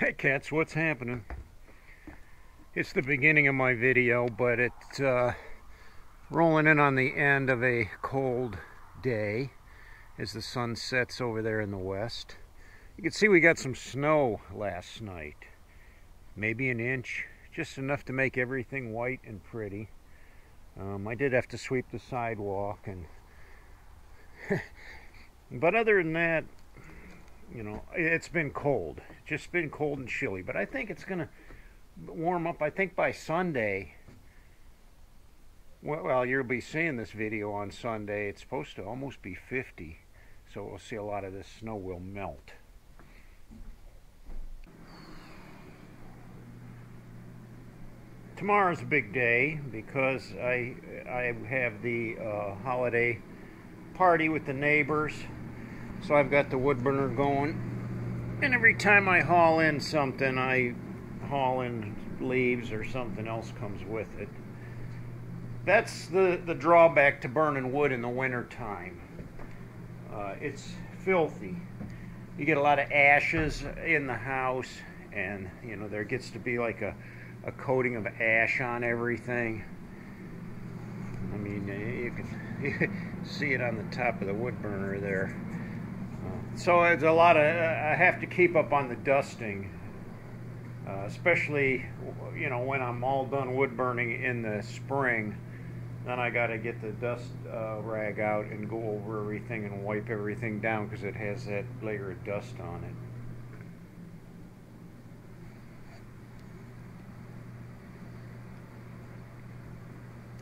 Hey cats, what's happening? It's the beginning of my video, but it's rolling in on the end of a cold day as the sun sets over there in the west. You can see we got some snow last night. Maybe an inch, just enough to make everything white and pretty. I did have to sweep the sidewalk, and but other than that, you know, it's been cold. Just been cold and chilly. But I think it's going to warm up. I think by Sunday, well, you'll be seeing this video on Sunday. It's supposed to almost be 50. So we'll see a lot of this snow will melt. Tomorrow's a big day because I have the holiday party with the neighbors. So I've got the wood burner going, and every time I haul in something, I haul in leaves or something else comes with it. That's the drawback to burning wood in the winter time. It's filthy. You get a lot of ashes in the house, and you know there gets to be like a coating of ash on everything. I mean, you can see it on the top of the wood burner there. So it's a lot of, I have to keep up on the dusting, especially, you know, when I'm all done wood burning in the spring. Then I got to get the dust rag out and go over everything and wipe everything down because it has that layer of dust on it.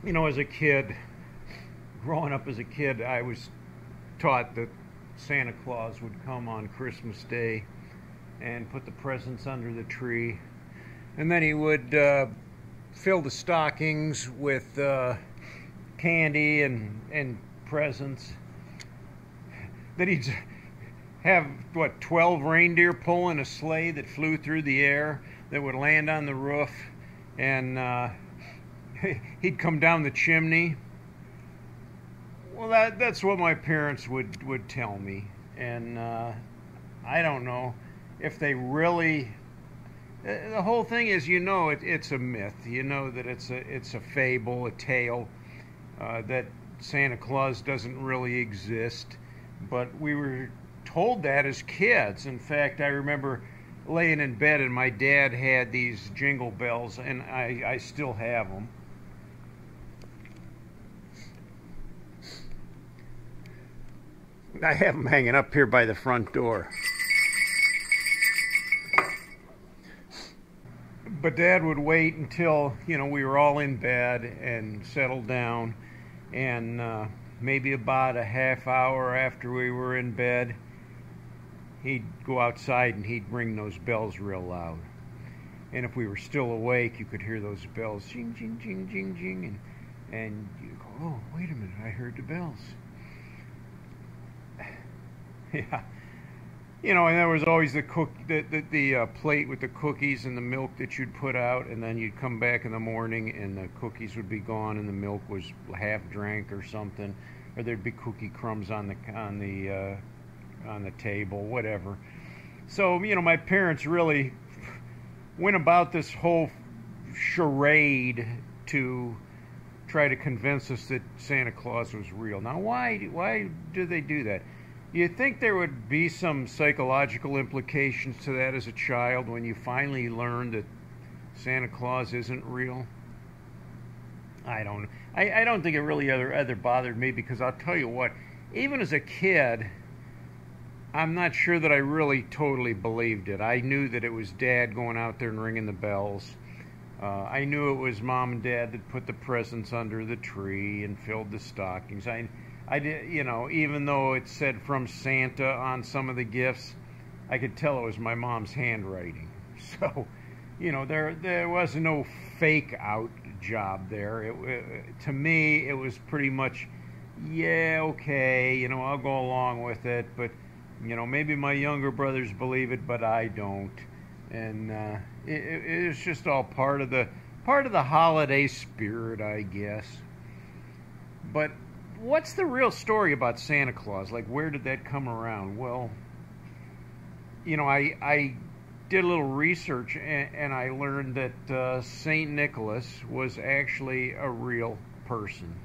You know, as a kid, growing up as a kid, I was taught that Santa Claus would come on Christmas Day and put the presents under the tree, and then he would fill the stockings with candy and presents. Then he'd have, what, 12 reindeer pulling a sleigh that flew through the air that would land on the roof, and he'd come down the chimney. Well, that's what my parents would tell me, and I don't know if they really. The whole thing is, you know, it's a myth. You know that it's a fable, a tale, that Santa Claus doesn't really exist. But we were told that as kids. In fact, I remember laying in bed, and my dad had these jingle bells, and I still have them. I have them hanging up here by the front door. But Dad would wait until, you know, we were all in bed and settled down, and maybe about a half hour after we were in bed, he'd go outside and he'd ring those bells real loud. And if we were still awake, you could hear those bells, jing, jing, jing, jing, jing, and you go, oh, wait a minute, I heard the bells. Yeah, you know, and there was always the plate with the cookies and the milk that you'd put out, and then you'd come back in the morning and the cookies would be gone and the milk was half drank or something, or there'd be cookie crumbs on the table, whatever. So, you know, my parents really went about this whole charade to try to convince us that Santa Claus was real. Now, why do they do that? You think there would be some psychological implications to that as a child when you finally learned that Santa Claus isn't real? I don't know. I don't think it really ever bothered me, because I'll tell you what, even as a kid, I'm not sure that I really totally believed it. I knew that it was Dad going out there and ringing the bells. I knew it was Mom and Dad that put the presents under the tree and filled the stockings. I did, you know, even though it said from Santa on some of the gifts, I could tell it was my mom's handwriting. So, you know, there was no fake out job there. To me, it was pretty much, yeah, okay, you know, I'll go along with it, but, you know, maybe my younger brothers believe it, but I don't. And it was just all part of the holiday spirit, I guess. But what's the real story about Santa Claus? Like, where did that come around? Well, you know, I did a little research, and I learned that St. Nicholas was actually a real person.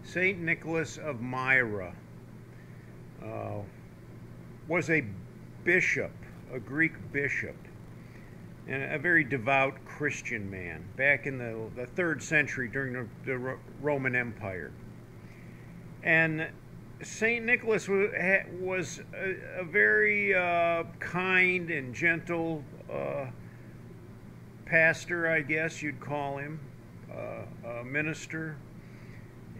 St. Nicholas of Myra was a bishop, a Greek bishop, and a very devout Christian man back in the 3rd century during the Roman Empire. And St. Nicholas was a very kind and gentle pastor, I guess you'd call him, a minister,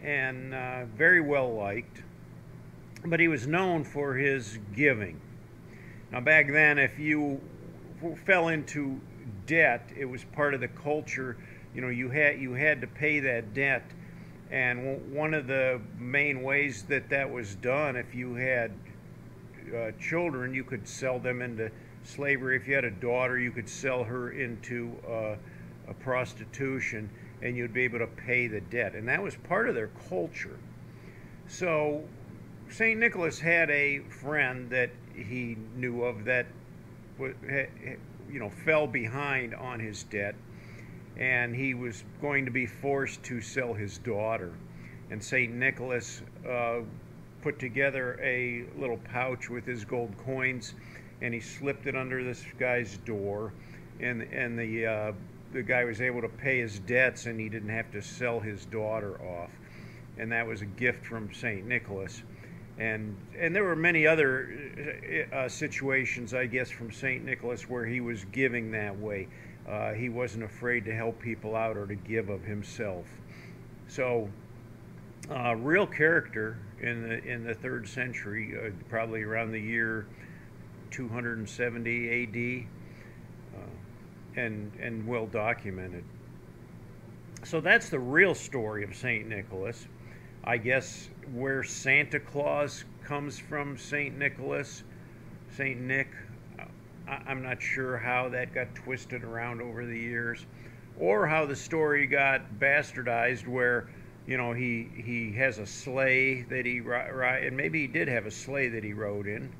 and very well liked. But he was known for his giving. Now back then, if you fell into debt, it was part of the culture. You know, you had to pay that debt. And one of the main ways that was done, if you had children, you could sell them into slavery. If you had a daughter, you could sell her into a prostitution, and you'd be able to pay the debt. And that was part of their culture. So St. Nicholas had a friend that he knew of that fell behind on his debt. And he was going to be forced to sell his daughter. And St. Nicholas put together a little pouch with his gold coins, and he slipped it under this guy's door, and the guy was able to pay his debts, and he didn't have to sell his daughter off. And that was a gift from St. Nicholas. And there were many other situations, I guess, from St. Nicholas where he was giving that way. He wasn't afraid to help people out or to give of himself. So, real character in the 3rd century, probably around the year 270 A.D., and well documented. So that's the real story of St. Nicholas. I guess where Santa Claus comes from, St. Nicholas, St. Nick. I'm not sure how that got twisted around over the years, or how the story got bastardized where, he has a sleigh that he ride, and maybe he did have a sleigh that he rode in,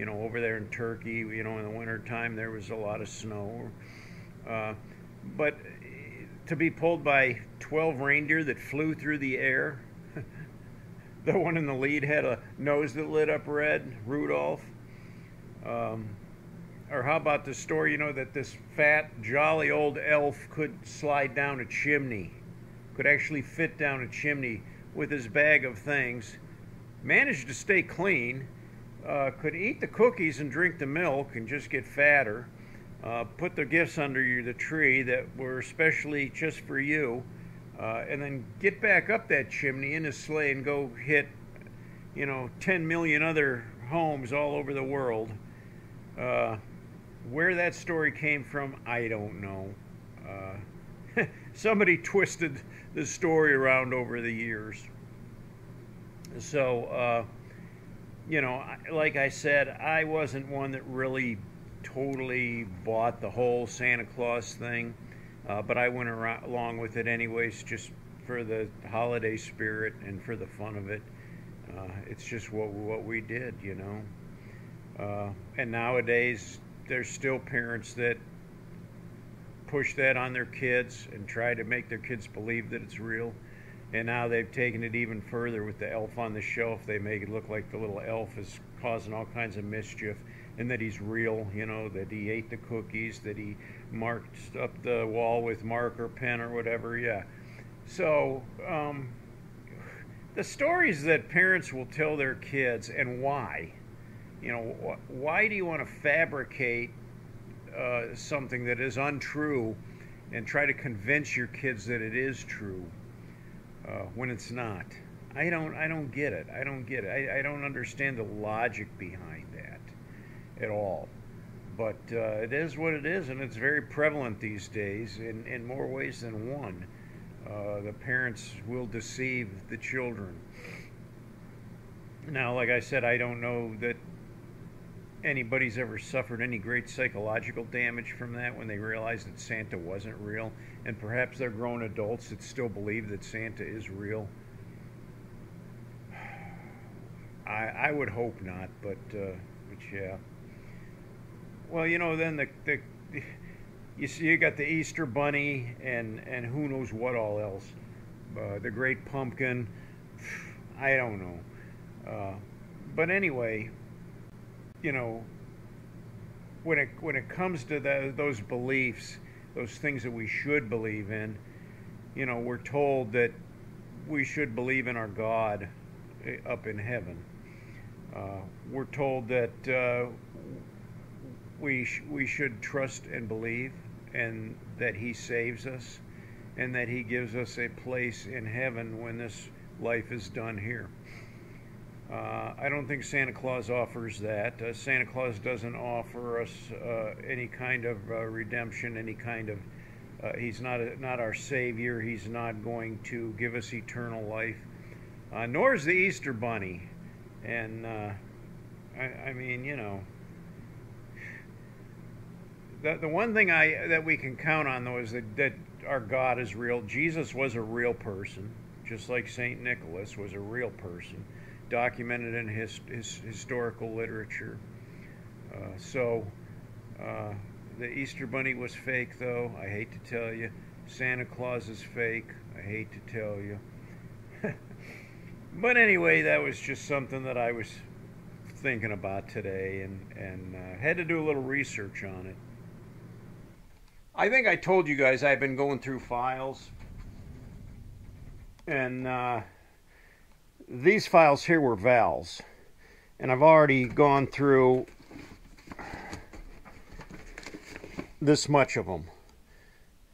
over there in Turkey, in the wintertime there was a lot of snow. But to be pulled by 12 reindeer that flew through the air, the one in the lead had a nose that lit up red, Rudolph. Or how about the story, that this fat, jolly old elf could slide down a chimney, could actually fit down a chimney with his bag of things, managed to stay clean, could eat the cookies and drink the milk and just get fatter, put the gifts under the tree that were especially just for you, and then get back up that chimney in his sleigh and go hit, 10 million other homes all over the world. Where that story came from, I don't know. Somebody twisted the story around over the years. So, like I said, I wasn't one that really totally bought the whole Santa Claus thing, but I went along with it anyways, just for the holiday spirit and for the fun of it. It's just what we did, And nowadays, there's still parents that push that on their kids and try to make their kids believe that it's real. And now they've taken it even further with the elf on the shelf. They make it look like the little elf is causing all kinds of mischief and that he's real, that he ate the cookies, that he marked up the wall with marker pen or whatever, yeah. So, the stories that parents will tell their kids and why. Why do you want to fabricate something that is untrue and try to convince your kids that it is true when it's not? I don't get it. I don't get it. I don't understand the logic behind that at all. But it is what it is, and it's very prevalent these days in more ways than one. The parents will deceive the children. Now, like I said, I don't know that anybody's ever suffered any great psychological damage from that when they realize that Santa wasn't real, and perhaps they're grown adults that still believe that Santa is real. I would hope not, but yeah. well, then you see, you got the Easter Bunny and who knows what all else. The Great Pumpkin. I don't know. But anyway, when it comes to those beliefs, those things that we should believe in, we're told that we should believe in our God up in heaven. We're told that we should trust and believe, and that He saves us, and that He gives us a place in heaven when this life is done here. I don't think Santa Claus offers that. Santa Claus doesn't offer us any kind of redemption, any kind of. He's not our Savior. He's not going to give us eternal life. Nor is the Easter Bunny. And I mean, the one thing that we can count on, though, is that our God is real. Jesus was a real person, just like Saint Nicholas was a real person, documented in his historical literature. So the Easter Bunny was fake, though. I hate to tell you. Santa Claus is fake. I hate to tell you. But anyway, that was just something that I was thinking about today, and had to do a little research on it. I think I told you guys I've been going through files, and these files here were Val's, and I've already gone through this much of them.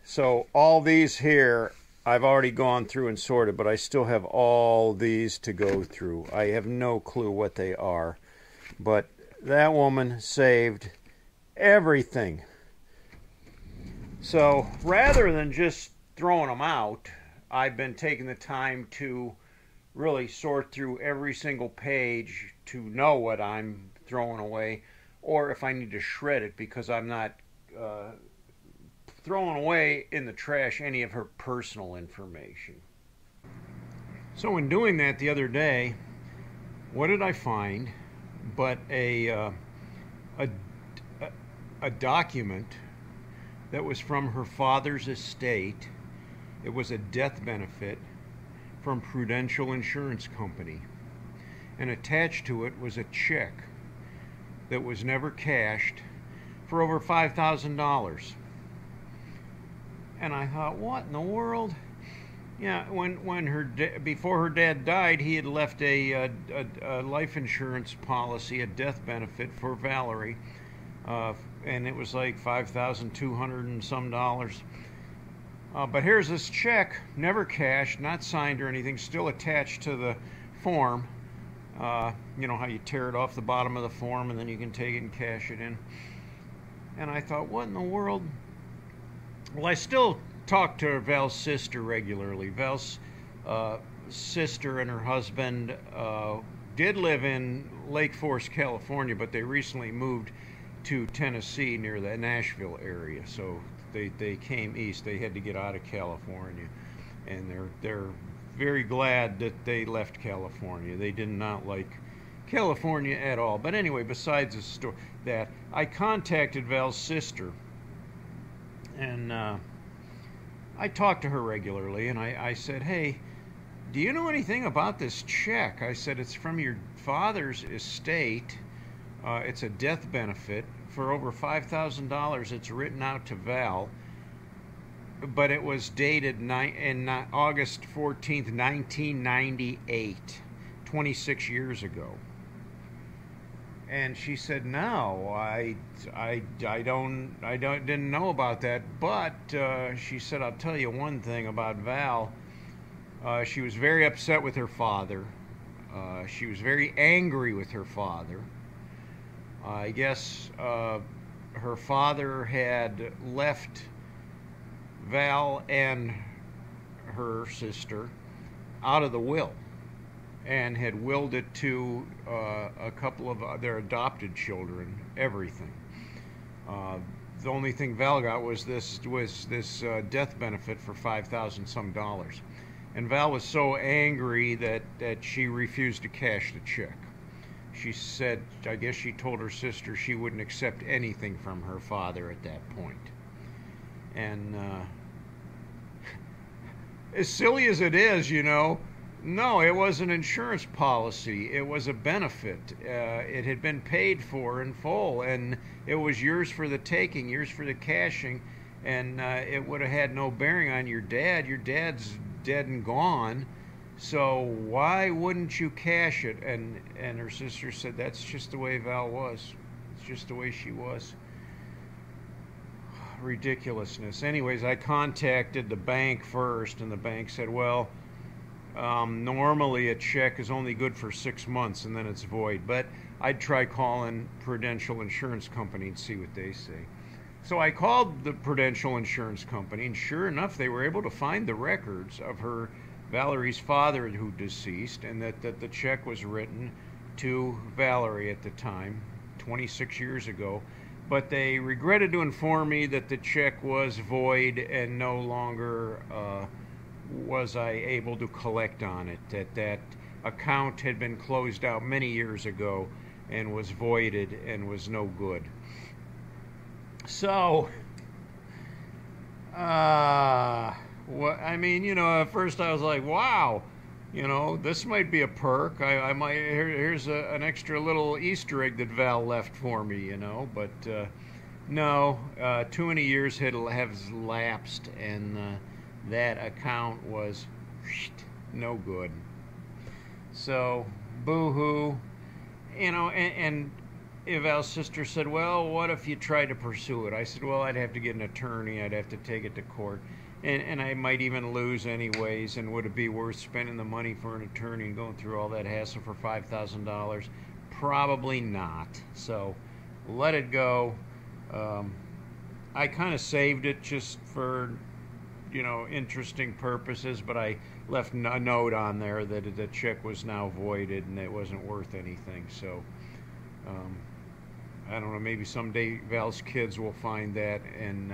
So all these here I've already gone through and sorted, but I still have all these to go through. I have no clue what they are, but that woman saved everything. So rather than just throwing them out, I've been taking the time to really sort through every single page to know what I'm throwing away, or if I need to shred it, because I'm not throwing away in the trash any of her personal information. So in doing that the other day, what did I find but a document that was from her father's estate. It was a death benefit from Prudential Insurance Company, and attached to it was a check that was never cashed for over $5,000. And I thought, what in the world? Yeah, before her dad died, he had left a life insurance policy, a death benefit for Valerie, and it was like $5,200 and some dollars. But here's this check, never cashed, not signed or anything, still attached to the form. You know how you tear it off the bottom of the form and then you can take it and cash it in. And I thought, what in the world? Well, I still talk to Val's sister regularly. Val's sister and her husband did live in Lake Forest, California, but they recently moved to Tennessee near the Nashville area. So they came east. They had to get out of California, and they're very glad that they left California. They did not like California at all. But anyway, besides the story, that I contacted Val's sister, and I talked to her regularly, and I said, hey, do you know anything about this check? I said, it's from your father's estate. It's a death benefit for over $5,000. It's written out to Val, but it was dated in August 14th, 1998, 26 years ago. And she said, no, I didn't know about that. But she said, I'll tell you one thing about Val. She was very upset with her father. She was very angry with her father. I guess her father had left Val and her sister out of the will, and had willed it to a couple of their adopted children, everything. The only thing Val got was this death benefit for $5,000 some dollars. And Val was so angry that she refused to cash the check. she said, I guess she told her sister she wouldn't accept anything from her father at that point. And as silly as it is, no, it was an insurance policy. It was a benefit. It had been paid for in full, and it was yours for the taking, yours for the cashing, and it would have had no bearing on your dad. Your dad's dead and gone, so why wouldn't you cash it? And her sister said, that's just the way Val was. It's just the way she was. Ridiculousness. Anyways, I contacted the bank first, and the bank said, well, normally a check is only good for 6 months and then it's void, but I'd try calling Prudential Insurance Company and see what they say. So I called the Prudential Insurance Company, and sure enough, they were able to find the records of Valerie's father who deceased, and that the check was written to Valerie at the time, 26 years ago. But they regretted to inform me that the check was void and no longer was I able to collect on it. That account had been closed out many years ago and was voided and was no good. So, at first I was like, wow, this might be a perk. I might, here's an extra little Easter egg that Val left for me, but no, too many years have lapsed, and that account was no good. So, boo-hoo, and Val's sister said, well, what if you tried to pursue it? I said, well, I'd have to get an attorney, I'd have to take it to court. And I might even lose anyways, and would it be worth spending the money for an attorney and going through all that hassle for $5,000? Probably not. So let it go. I kind of saved it just for, interesting purposes, but I left a note on there that the check was now voided and it wasn't worth anything. So I don't know, maybe someday Val's kids will find that and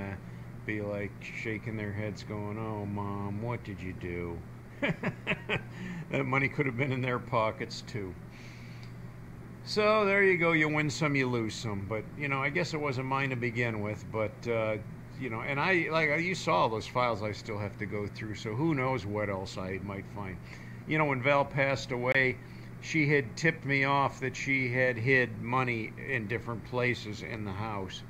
be like shaking their heads going, oh, Mom, what did you do? That money could have been in their pockets too. So there you go, you win some, you lose some. But I guess it wasn't mine to begin with, but and you saw those files I still have to go through, so who knows what else I might find. When Val passed away, she had tipped me off that she had hid money in different places in the house.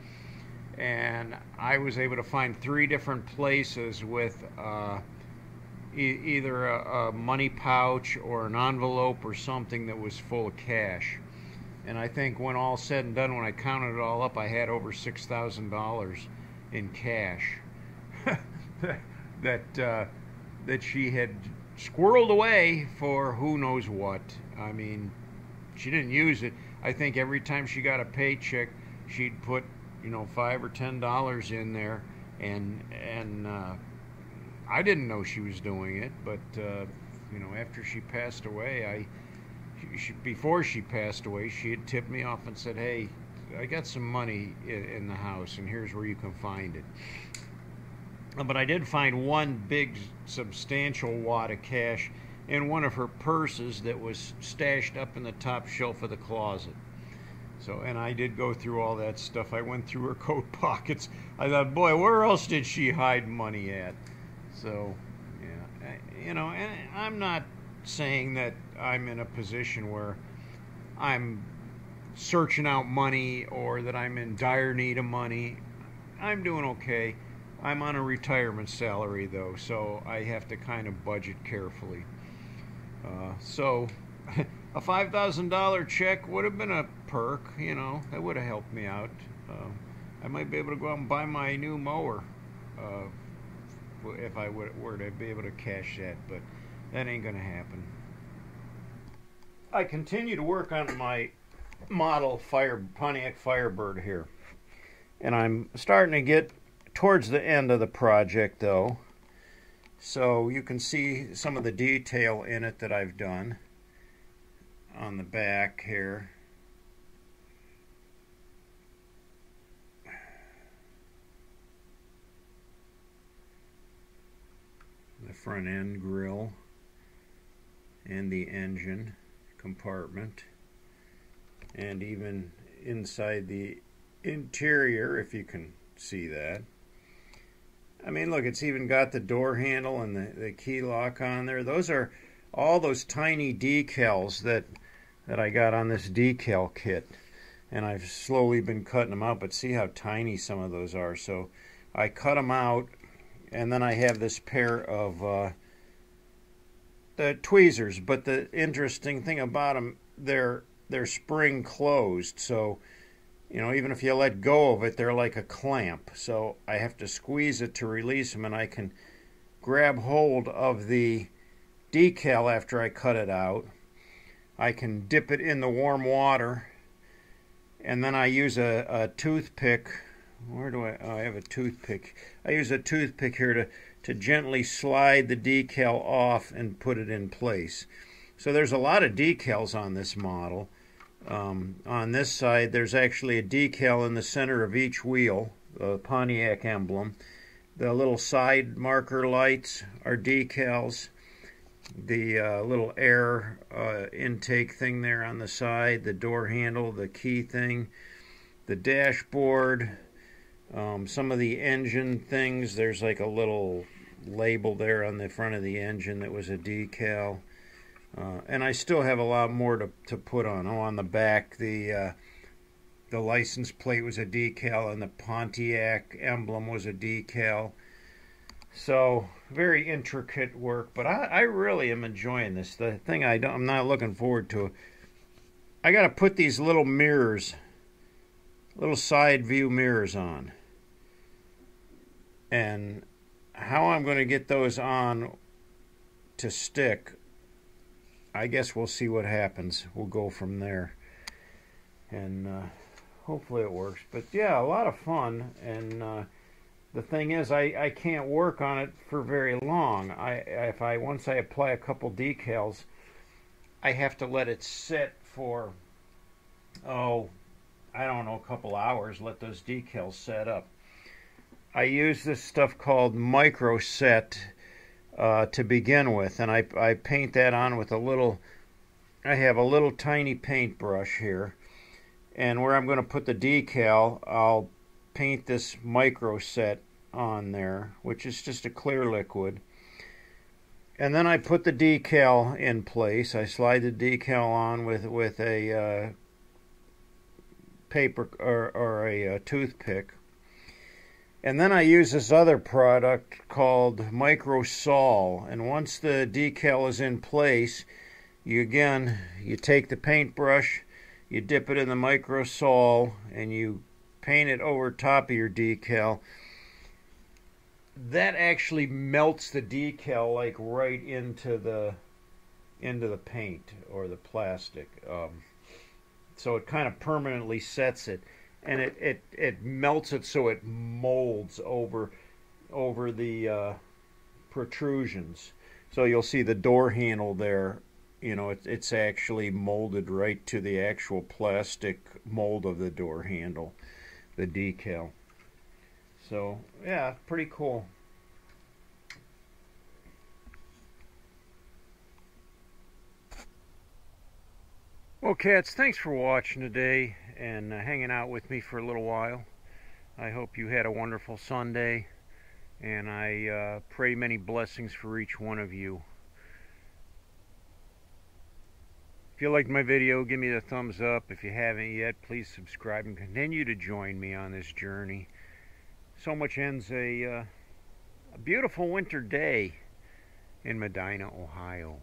And I was able to find 3 different places with either a money pouch or an envelope or something that was full of cash. And I think when all said and done, when I counted it all up, I had over $6,000 in cash that she had squirreled away for who knows what. I mean, she didn't use it. I think every time she got a paycheck, she'd put $5 or $10 in there, and I didn't know she was doing it, but after she passed away, before she passed away, she had tipped me off and said, hey, I got some money in the house, and here's where you can find it. But I did find one big substantial wad of cash in one of her purses that was stashed up in the top shelf of the closet. So, and I did go through all that stuff. I went through her coat pockets. I thought, boy, where else did she hide money at? So, yeah, and I'm not saying that I'm in a position where I'm searching out money or that I'm in dire need of money. I'm doing okay. I'm on a retirement salary, though, so I have to kind of budget carefully. So a $5,000 check would have been a perk, that would have helped me out. I might be able to go out and buy my new mower if I were to be able to cash that, but that ain't going to happen. I continue to work on my model Pontiac Firebird here, and I'm starting to get towards the end of the project, though. So you can see some of the detail in it that I've done on the back here. The front end grille and the engine compartment. and even inside the interior, if you can see that. I mean, look, it's even got the door handle and the key lock on there. Those are all those tiny decals that I got on this decal kit. And I've slowly been cutting them out, but see how tiny some of those are. So I cut them out, and then I have this pair of the tweezers. But the interesting thing about them, they're spring closed. So, you know, even if you let go of it, they're like a clamp. So I have to squeeze it to release them, and I can grab hold of the decal after I cut it out. I can dip it in the warm water, and then I use a toothpick. Where do I? Oh, I have a toothpick. I use a toothpick here to gently slide the decal off and put it in place. So there's a lot of decals on this model. On this side, there's actually a decal in the center of each wheel, the Pontiac emblem. The little side marker lights are decals. The little air intake thing there on the side, the door handle, the key thing, the dashboard, some of the engine things. There's like a little label there on the front of the engine that was a decal. And I still have a lot more to put on. Oh, on the back, the license plate was a decal, and the Pontiac emblem was a decal. So very intricate work, but I really am enjoying this. The thing I'm not looking forward to, I got to put these little mirrors, little side view mirrors on, and how I'm going to get those on to stick, I guess we'll see what happens. We'll go from there, and hopefully it works. But yeah, a lot of fun. And the thing is, I can't work on it for very long. Once I apply a couple decals, I have to let it sit for, oh, I don't know, a couple hours, let those decals set up. I use this stuff called micro set to begin with, and I paint that on with I have a little tiny paintbrush here, and where I'm going to put the decal, I'll paint this micro set on there, which is just a clear liquid, and then I put the decal in place. I slide the decal on with a paper or a toothpick, and then I use this other product called Micro Sol, and once the decal is in place, you take the paintbrush, you dip it in the Micro Sol, and you paint it over top of your decal. That actually melts the decal like right into the paint or the plastic, so it kind of permanently sets it, and it melts it so it molds over the protrusions. So you'll see the door handle there. You know, it's actually molded right to the actual plastic mold of the door handle, the decal. So yeah, pretty cool. Well, cats, thanks for watching today and hanging out with me for a little while. I hope you had a wonderful Sunday, and I pray many blessings for each one of you. If you liked my video, give me the thumbs up. If you haven't yet, please subscribe and continue to join me on this journey. So much ends a beautiful winter day in Medina, Ohio.